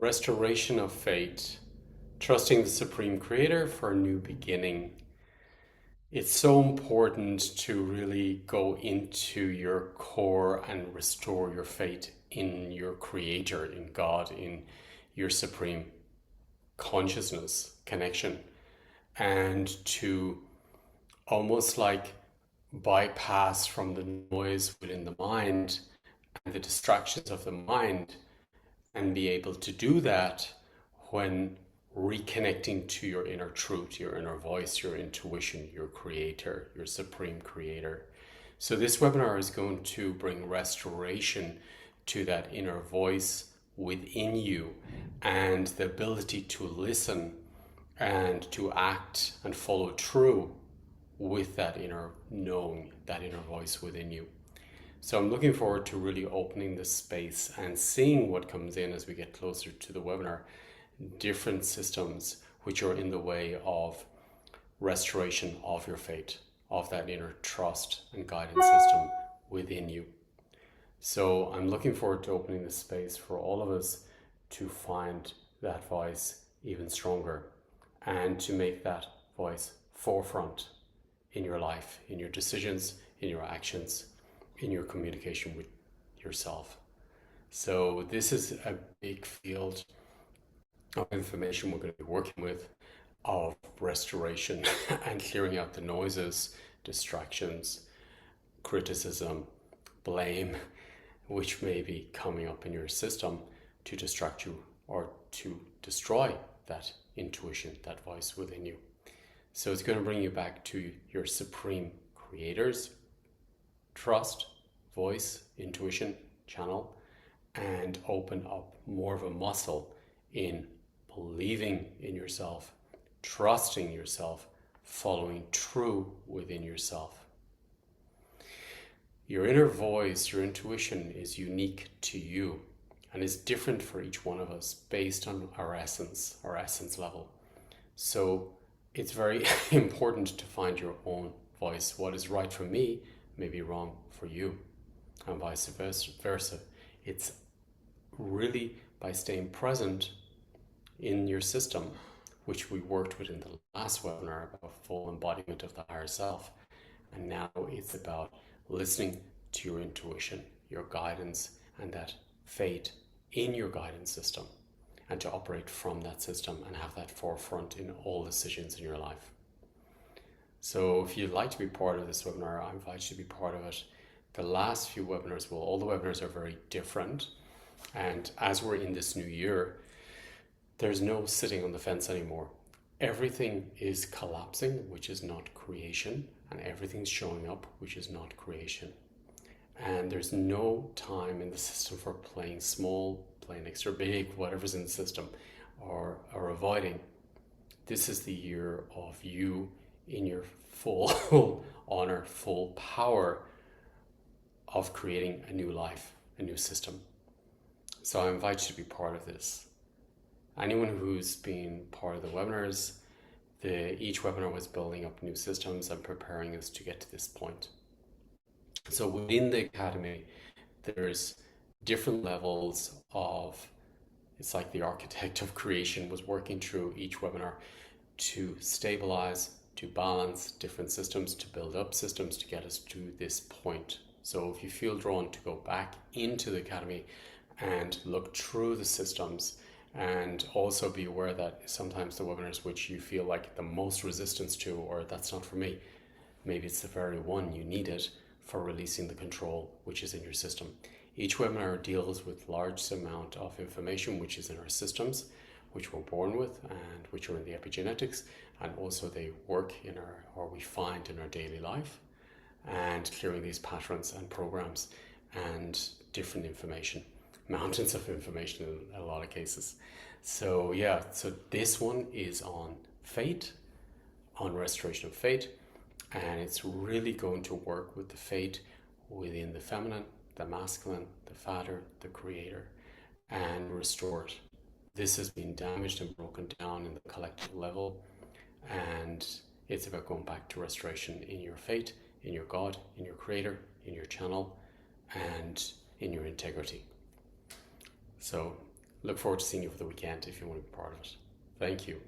Restoration of fate, trusting the Supreme Creator for a new beginning. It's so important to really go into your core and restore your faith in your Creator, in God, in your Supreme consciousness connection, and to almost like bypass from the noise within the mind and the distractions of the mind and be able to do that when reconnecting to your inner truth, your inner voice, your intuition, your creator, your supreme creator. So, this webinar is going to bring restoration to that inner voice within you and the ability to listen and to act and follow through with that inner knowing, that inner voice within you. So I'm looking forward to really opening this space and seeing what comes in as we get closer to the webinar. Different systems which are in the way of restoration of your faith, of that inner trust and guidance system within you. So I'm looking forward to opening this space for all of us to find that voice even stronger and to make that voice forefront in your life, in your decisions, in your actions, in your communication with yourself. So this is a big field of information we're going to be working with, of restoration and clearing out the noises, distractions, criticism, blame, which may be coming up in your system to distract you or to destroy that intuition, that voice within you. So it's going to bring you back to your supreme creator's trust, voice, intuition channel, and open up more of a muscle in believing in yourself, trusting yourself, following true within yourself. Your inner voice, your intuition is unique to you and is different for each one of us based on our essence level. So it's very important to find your own voice. What is right for me may be wrong for you, and vice versa. It's really by staying present in your system, which we worked with in the last webinar about full embodiment of the higher self. And now it's about listening to your intuition, your guidance, and that fate in your guidance system, and to operate from that system and have that forefront in all decisions in your life. So if you'd like to be part of this webinar, I invite you to be part of it. The last few webinars, well, all the webinars are very different. And as we're in this new year, there's no sitting on the fence anymore. Everything is collapsing, which is not creation, and everything's showing up, which is not creation. And there's no time in the system for playing small, playing extra big, whatever's in the system, or avoiding. This is the year of you in your full honor, full power of creating a new life, a new system. So I invite you to be part of this. Anyone who's been part of the webinars, each webinar was building up new systems and preparing us to get to this point. So within the Academy, there's different levels of, it's like the architect of creation was working through each webinar to stabilize, to balance different systems, to build up systems to get us to this point. So if you feel drawn to go back into the Academy and look through the systems, and also be aware that sometimes the webinars which you feel like the most resistance to, or that's not for me, maybe it's the very one you needed for releasing the control which is in your system. Each webinar deals with large amount of information which is in our systems, which we're born with and which are in the epigenetics, and also they work in our, or we find in our daily life, and clearing these patterns and programs and different information, mountains of information in a lot of cases. So yeah, so this one is on fate, on restoration of fate, and it's really going to work with the fate within the feminine, the masculine, the father, the creator, and restore it. This has been damaged and broken down in the collective level, and it's about going back to restoration in your fate, in your God, in your creator, in your channel, and in your integrity. So Look forward to seeing you for the weekend if you want to be part of it. Thank you.